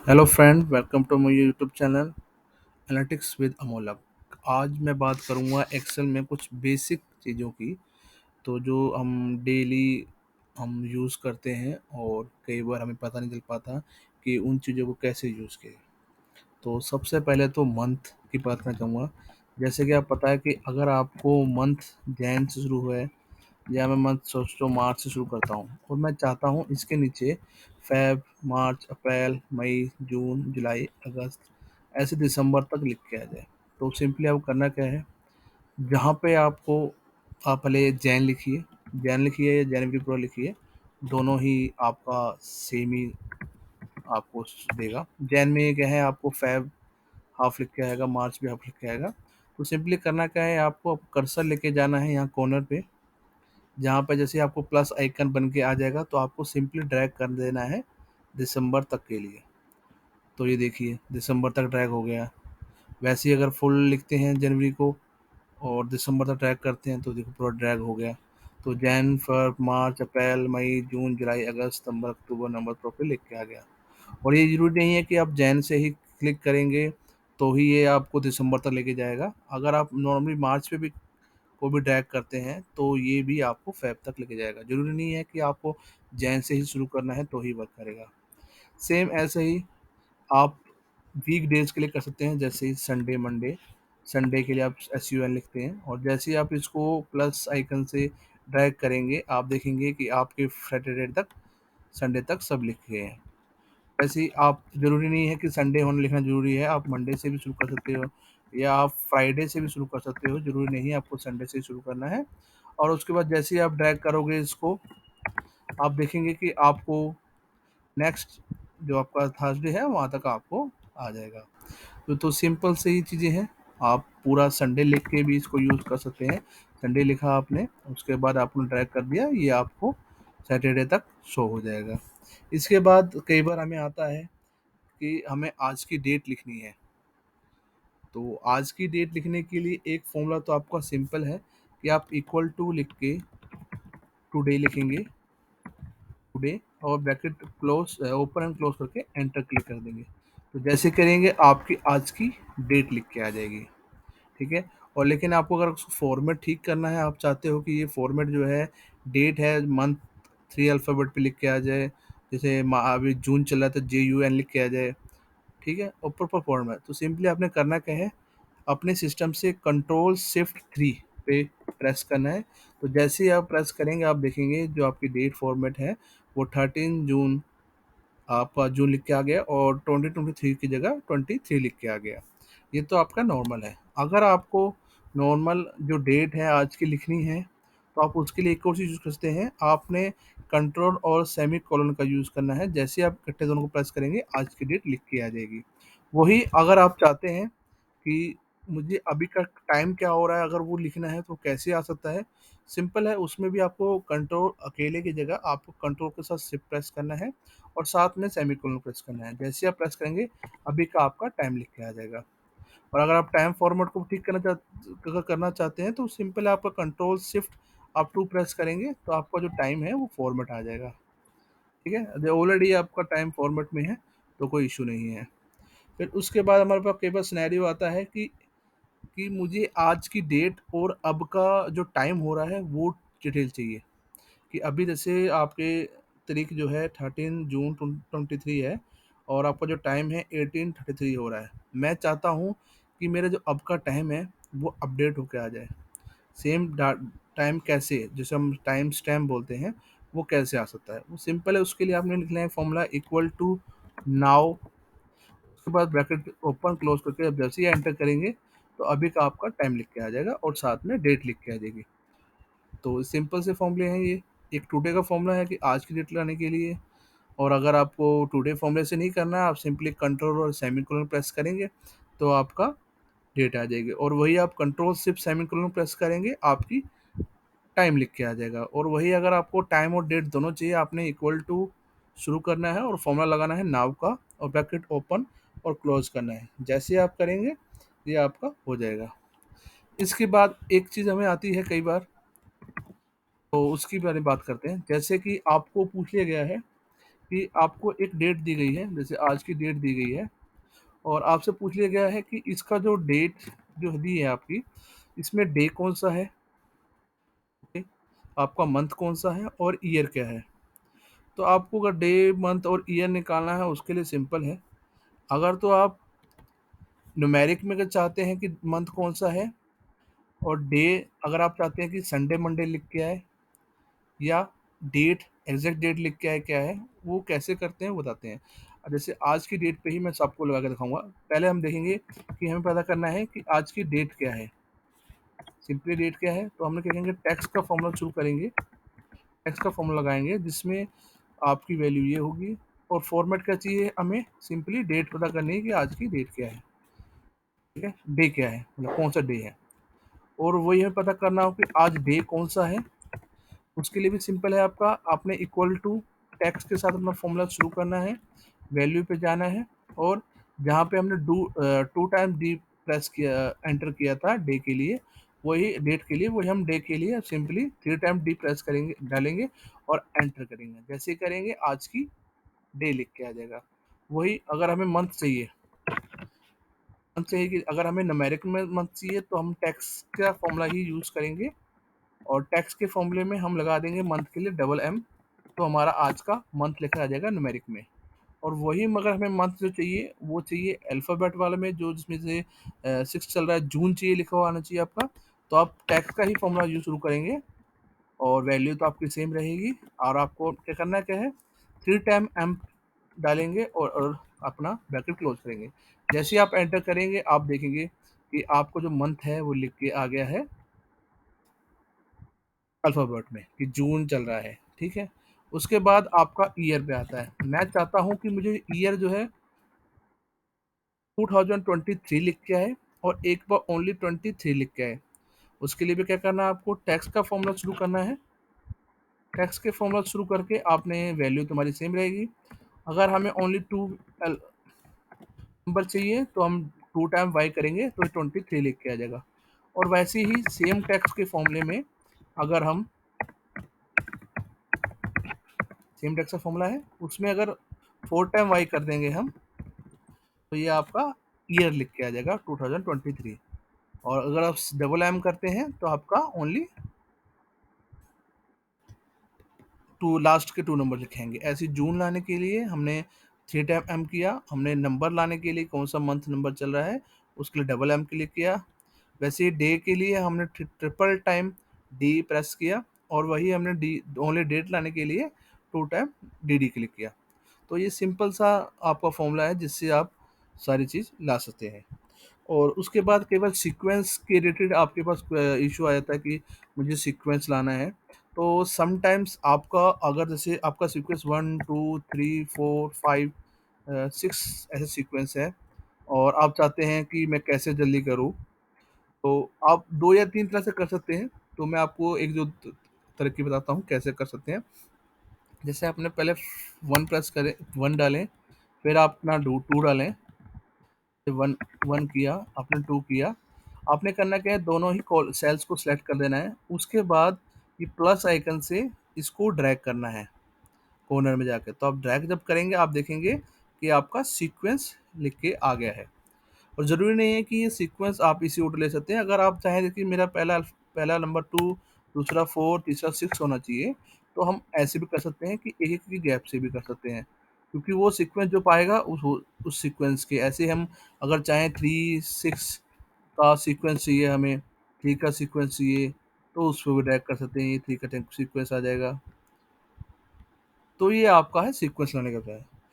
Hello friend, welcome to my YouTube channel analytics with Amolak. आज मैं बात करूंगा एक्सेल में कुछ बेसिक चीज़ों की। तो जो हम डेली हम यूज़ करते हैं और कई बार हमें पता नहीं चल पाता कि उन चीज़ों को कैसे यूज़ करें। तो सबसे पहले तो मंथ की बात करना चाहूँगा। जैसे कि आप पता है कि अगर आपको मंथ जैन से शुरू हुआ है या मैं मंथ सोचता हूँ मार्च से शुरू करता हूँ और मैं चाहता हूँ इसके नीचे फेब, मार्च, अप्रैल, मई, जून, जुलाई, अगस्त ऐसे दिसंबर तक लिख के आ जाए। तो सिंपली आपको करना क्या है, जहाँ पे आपको आप पहले जैन लिखिए, जैन लिखिए या जनवरी पूरा लिखिए, दोनों ही आपका सेम ही आपको देगा। जैन में क्या है, आपको फेब हाफ लिख के आएगा, मार्च भी हाफ लिख के आएगा। तो सिंपली करना क्या है, आपको कर्सर लेके जाना है यहाँ कॉर्नर पे, जहाँ पे जैसे आपको प्लस आइकन बन के आ जाएगा तो आपको सिंपली ड्रैग कर देना है दिसंबर तक के लिए। तो ये देखिए दिसंबर तक ड्रैग हो गया। वैसे ही अगर फुल लिखते हैं जनवरी को और दिसंबर तक ड्रैग करते हैं तो देखो पूरा ड्रैग हो गया। तो जैन, फरवरी, मार्च, अप्रैल, मई, जून, जुलाई, अगस्त, सितंबर, अक्टूबर, नवंबर प्रॉपर लिख के आ गया। और ये ज़रूरी नहीं है कि आप जैन से ही क्लिक करेंगे तो ही ये आपको दिसंबर तक लेके जाएगा। अगर आप नॉर्मली मार्च पे भी को भी ड्रैग करते हैं तो ये भी आपको फेब तक लेके जाएगा। ज़रूरी नहीं है कि आपको जैन से ही शुरू करना है तो ही वर्क करेगा। सेम ऐसे ही आप वीक डेज के लिए कर सकते हैं, जैसे संडे, मंडे। संडे के लिए आप SUN लिखते हैं और जैसे ही आप इसको प्लस आइकन से ड्रैग करेंगे आप देखेंगे कि आपके सैटरडे तक, संडे तक सब लिखे हैं। वैसे ही आप, ज़रूरी नहीं है कि संडे होना लिखना ज़रूरी है, आप मंडे से भी शुरू कर सकते हो या आप फ्राइडे से भी शुरू कर सकते हो। ज़रूरी नहीं है आपको संडे से ही शुरू करना है। और उसके बाद जैसे ही आप ड्रैग करोगे इसको, आप देखेंगे कि आपको नेक्स्ट जो आपका थर्सडे है वहाँ तक आपको आ जाएगा। तो सिंपल से ही चीज़ें हैं। आप पूरा संडे लिख के भी इसको यूज़ कर सकते हैं। संडे लिखा आपने, उसके बाद आपने ड्रैग कर दिया, ये आपको सैटरडे तक शो हो जाएगा। इसके बाद कई बार हमें आता है कि हमें आज की डेट लिखनी है। तो आज की डेट लिखने के लिए एक फॉर्मूला तो आपका सिंपल है कि आप इक्वल टू लिख के टुडे लिखेंगे, टुडे, और bracket close, open and close करके एंटर क्लिक कर देंगे। तो जैसे करेंगे आपकी आज की डेट लिख के आ जाएगी। ठीक है। और लेकिन आपको अगर उसको फॉर्मेट ठीक करना है, आप चाहते हो कि ये फॉर्मेट जो है, डेट है मंथ 3 अल्फ़ाबेट पे लिख के आ जाए, जैसे अभी जून चल रहा है तो JUN लिख के आ जाए। ठीक है, और प्रॉपर फॉर्मेट, तो सिंपली आपने करना क्या है, अपने सिस्टम से Ctrl+Shift+3 पे प्रेस करना है। तो जैसे ही आप प्रेस करेंगे आप देखेंगे जो आपकी डेट फॉर्मेट है वो 13 जून, आपका जून लिख के आ गया और 2023 की जगह 23 लिख के आ गया। ये तो आपका नॉर्मल है। अगर आपको नॉर्मल जो डेट है आज की लिखनी है तो आप उसके लिए एक और चीज़ यूज़ कर सकते हैं। आपने कंट्रोल और सेमी कोलन का यूज़ करना है। जैसे आप इकट्ठे दोनों को प्रेस करेंगे आज की डेट लिख के आ जाएगी। वही अगर आप चाहते हैं कि मुझे अभी का टाइम क्या हो रहा है, अगर वो लिखना है तो कैसे आ सकता है, सिंपल है। उसमें भी आपको कंट्रोल अकेले की जगह आपको कंट्रोल के साथ शिफ्ट प्रेस करना है और साथ में सेमीकोलन प्रेस करना है। जैसे आप प्रेस करेंगे अभी का आपका टाइम लिख के आ जाएगा। और अगर आप टाइम फॉर्मेट को ठीक करना चाहते हैं तो सिंपल है, आपका कंट्रोल शिफ्ट आप टू प्रेस करेंगे तो आपका जो टाइम है वो फॉर्मेट आ जाएगा। ठीक है, ऑलरेडी आपका टाइम फॉर्मेट में है तो कोई इशू नहीं है। फिर उसके बाद हमारे पास कई बार सिनेरियो आता है कि मुझे आज की डेट और अब का जो टाइम हो रहा है वो डिटेल चाहिए। कि अभी जैसे आपके तारीख जो है 13 जून 2023 है और आपका जो टाइम है 18:33 हो रहा है। मैं चाहता हूँ कि मेरा जो अब का टाइम है वो अपडेट होके आ जाए। सेम टाइम कैसे, जैसे हम टाइम स्टैम्प बोलते हैं, वो कैसे आ सकता है, वो सिंपल है। उसके लिए आपने लिखना है फॉर्मूला इक्वल टू नाउ, उसके बाद ब्रैकेट ओपन क्लोज करके अब जैसे ही एंटर करेंगे तो अभी का आपका टाइम लिख के आ जाएगा और साथ में डेट लिख के आ जाएगी। तो सिंपल से फॉर्मूले हैं ये। एक टुडे का फॉर्मूला है कि आज की डेट लाने के लिए, और अगर आपको टुडे फॉर्मूले से नहीं करना है, आप सिंपली कंट्रोल और सेमीकोलन प्रेस करेंगे तो आपका डेट आ जाएगी। और वही आप कंट्रोल सिर्फ सेमीकोलन प्रेस करेंगे आपकी टाइम लिख के आ जाएगा। और वही अगर आपको टाइम और डेट दोनों चाहिए, आपने इक्वल टू शुरू करना है और फॉर्मूला लगाना है नाव का और ब्रैकेट ओपन और क्लोज करना है। जैसे आप करेंगे ये आपका हो जाएगा। इसके बाद एक चीज़ हमें आती है कई बार, तो उसकी बारे में बात करते हैं। जैसे कि आपको पूछ लिया गया है कि आपको एक डेट दी गई है, जैसे आज की डेट दी गई है और आपसे पूछ लिया गया है कि इसका जो डेट जो दी है आपकी, इसमें डे कौन-सा है, ओके, आपका मंथ कौन-सा है और ईयर क्या है। तो आपको अगर डे, मंथ और ईयर निकालना है उसके लिए सिंपल है। अगर तो आप न्यूमेरिक में अगर चाहते हैं कि मंथ कौन-सा है और डे अगर आप चाहते हैं कि संडे, मंडे लिख के आए या डेट, एग्ज़ैक्ट डेट लिख के आए क्या है, वो कैसे करते हैं वो बताते हैं। जैसे आज की डेट पे ही मैं सबको लगा के दिखाऊँगा। पहले हम देखेंगे कि हमें पता करना है कि आज की डेट क्या है। सिंपली डेट क्या है, तो हम लोग क्या करेंगे, टैक्स का फ़ॉर्मूला शुरू करेंगे। टैक्स का फ़ॉर्मूला लगाएँगे जिसमें आपकी वैल्यू ये होगी और फॉर्मेट क्या चाहिए हमें, सिंपली डेट पता करनी है कि आज की डेट क्या है, ठीक है? डे क्या है, मतलब कौन-सा डे है और वही हमें पता करना हो कि आज डे कौन-सा है। उसके लिए भी सिंपल है आपका, आपने इक्वल टू टैक्स के साथ अपना फ़ॉर्मूला शुरू करना है, वैल्यू पे जाना है और जहाँ पे हमने 2 टाइम डी प्रेस किया, एंटर किया था डे के लिए, वही डेट के लिए, वही हम डे के लिए सिंपली 3 टाइम डी प्रेस करेंगे, डालेंगे और एंटर करेंगे। जैसे ही करेंगे आज की डे लिख के आ जाएगा। वही अगर हमें मंथ चाहिए कि अगर हमें न्यूमेरिक में मंथ चाहिए तो हम टैक्स का फ़ॉर्मूला ही यूज़ करेंगे और टैक्स के फ़ॉर्मूले में हम लगा देंगे मंथ के लिए डबल एम, तो हमारा आज का मंथ लिखा आ जाएगा न्यूमेरिक में। और वही मगर हमें मंथ जो चाहिए वो चाहिए अल्फ़ाबेट वाले में, जो जिसमें से 6 चल रहा है, जून चाहिए लिखा हुआ आना चाहिए आपका, तो आप टैक्स का ही फ़ॉर्मूला यूज़ शुरू करेंगे और वैल्यू तो आपकी सेम रहेगी और आपको क्या करना है क्या है, 3 टाइम एम डालेंगे और अपना ब्रैकेट क्लोज़ करेंगे। जैसे ही आप एंटर करेंगे आप देखेंगे कि आपको जो मंथ है वो लिख के आ गया है अल्फ़ाबेट में कि जून चल रहा है, ठीक है? उसके बाद आपका ईयर पे आता है। मैं चाहता हूँ कि मुझे ईयर जो है 2023 लिख के आए और एक बार ओनली 23 लिख के आए। उसके लिए भी क्या करना है, आपको टैक्स का फ़ॉर्मूला शुरू करना है। टैक्स के फ़ॉर्मूला शुरू करके आपने वैल्यू तुम्हारी सेम रहेगी। अगर हमें ओनली 2 नंबर चाहिए तो हम 2 टाइम वाई करेंगे तो 23 लिख के आ जाएगा। और वैसे ही सेम टैक्स के फ़ॉर्मूले में अगर हम सेम टैक्स का फ़ॉर्मूला है, उसमें अगर 4 टाइम वाई कर देंगे हम, तो ये आपका ईयर लिख के आ जाएगा 2023। और अगर आप डबल एम करते हैं तो आपका ओनली टू लास्ट के 2 नंबर लिखेंगे। ऐसे जून लाने के लिए हमने 3 टाइम एम किया, हमने नंबर लाने के लिए कौन-सा मंथ नंबर चल रहा है, उसके लिए डबल एम क्लिक किया। वैसे ही डे के लिए हमने ट्रिपल टाइम डी प्रेस किया और वही हमने डी ओनली डेट लाने के लिए 2 टाइम डी क्लिक किया। तो ये सिंपल सा आपका फ़ॉर्मूला है जिससे आप सारी चीज़ ला सकते हैं। और उसके बाद केवल सीक्वेंस के रिलेटेड आपके पास इश्यू आ जाता है कि मुझे सीक्वेंस लाना है। तो समटाइम्स आपका अगर जैसे आपका सीक्वेंस 1, 2, 3, 4, 5 6 ऐसे सीक्वेंस है और आप चाहते हैं कि मैं कैसे जल्दी करूँ, तो आप 2 या 3 तरह से कर सकते हैं। तो मैं आपको एक जो तरकीब बताता हूँ कैसे कर सकते हैं। जैसे आपने पहले 1 प्रेस करें, 1 डालें, फिर आप अपना डू 2 डालें, 1 1 किया, आपने 2 किया। आपने करना क्या है, दोनों ही कॉल सेल्स को सेलेक्ट कर देना है। उसके बाद ये प्लस आइकन से इसको ड्रैग करना है कॉर्नर में जाके। तो आप ड्रैग जब करेंगे आप देखेंगे कि आपका सीक्वेंस लिख के आ गया है। और ज़रूरी नहीं है कि ये सीक्वेंस आप इसी ऑर्डर ले सकते हैं। अगर आप चाहें कि मेरा पहला नंबर 2, दूसरा 4, तीसरा 6 होना चाहिए, तो हम ऐसे भी कर सकते हैं कि एक-एक की गैप से भी कर सकते हैं। क्योंकि वो सीक्वेंस जो पाएगा उस सीक्वेंस के ऐसे हम अगर चाहें 3, 6 का सीक्वेंस चाहिए हमें, 3 का सीक्वेंस चाहिए, तो उसपे भी ड्रैग कर सकते हैं, ये 3 का टेन सीक्वेंस आ जाएगा। तो ये आपका है सीक्वेंस लाने का उपाय।